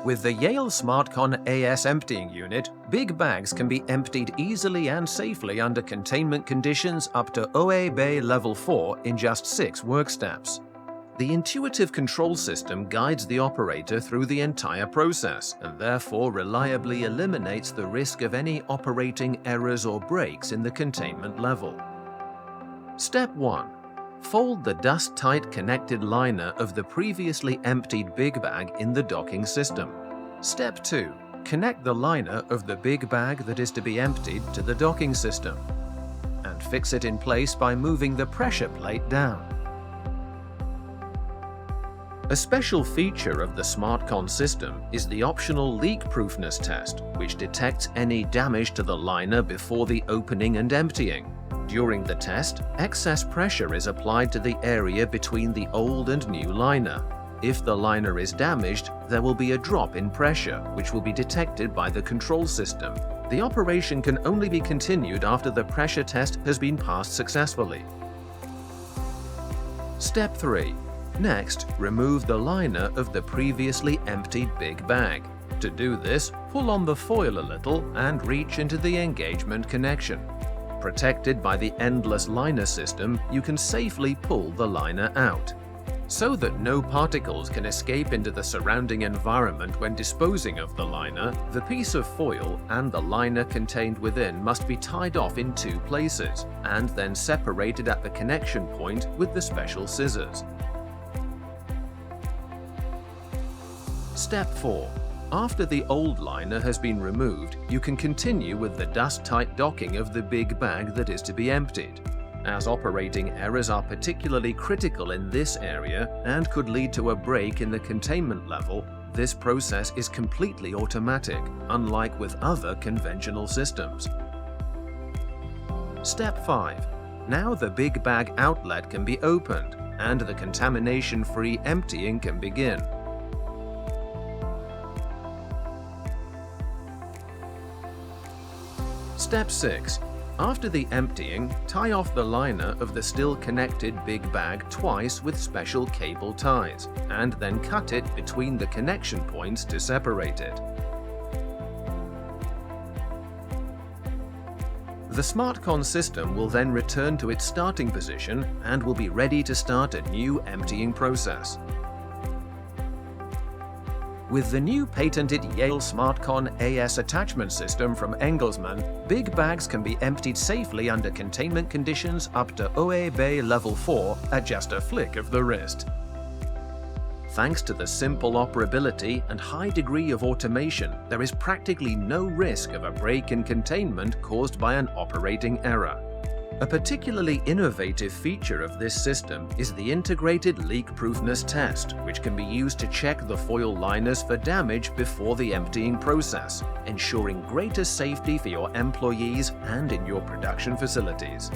With the JEL SmartCon ES emptying unit, big bags can be emptied easily and safely under containment conditions up to OEB level 4 in just 6 work steps. The intuitive control system guides the operator through the entire process and therefore reliably eliminates the risk of any operating errors or breaks in the containment level. Step 1. Fold the dust-tight connected liner of the previously emptied big bag in the docking system. Step 2. Connect the liner of the big bag that is to be emptied to the docking system and fix it in place by moving the pressure plate down. A special feature of the SmartCon system is the optional Leakproofness Test, which detects any damage to the liner before the opening and emptying. During the test, excess pressure is applied to the area between the old and new liner. If the liner is damaged, there will be a drop in pressure, which will be detected by the control system. The operation can only be continued after the pressure test has been passed successfully. Step 3. Next, remove the liner of the previously emptied big bag. To do this, pull on the foil a little and reach into the engagement connection. Protected by the endless liner system, you can safely pull the liner out. So that no particles can escape into the surrounding environment when disposing of the liner, the piece of foil and the liner contained within must be tied off in 2 places and then separated at the connection point with the special scissors. Step 4. After the old liner has been removed, you can continue with the dust-tight docking of the big bag that is to be emptied. As operating errors are particularly critical in this area and could lead to a break in the containment level, this process is completely automatic, unlike with other conventional systems. Step 5. Now the big bag outlet can be opened and the contamination-free emptying can begin. Step 6. After the emptying, tie off the liner of the still connected big bag twice with special cable ties, and then cut it between the connection points to separate it. The SmartCon system will then return to its starting position and will be ready to start a new emptying process. With the new patented JEL SmartCon ES attachment system from Engelsmann, big bags can be emptied safely under containment conditions up to OEB level 4 at just a flick of the wrist. Thanks to the simple operability and high degree of automation, there is practically no risk of a break in containment caused by an operating error. A particularly innovative feature of this system is the integrated Leakproofness Test, which can be used to check the foil liners for damage before the emptying process, ensuring greater safety for your employees and in your production facilities.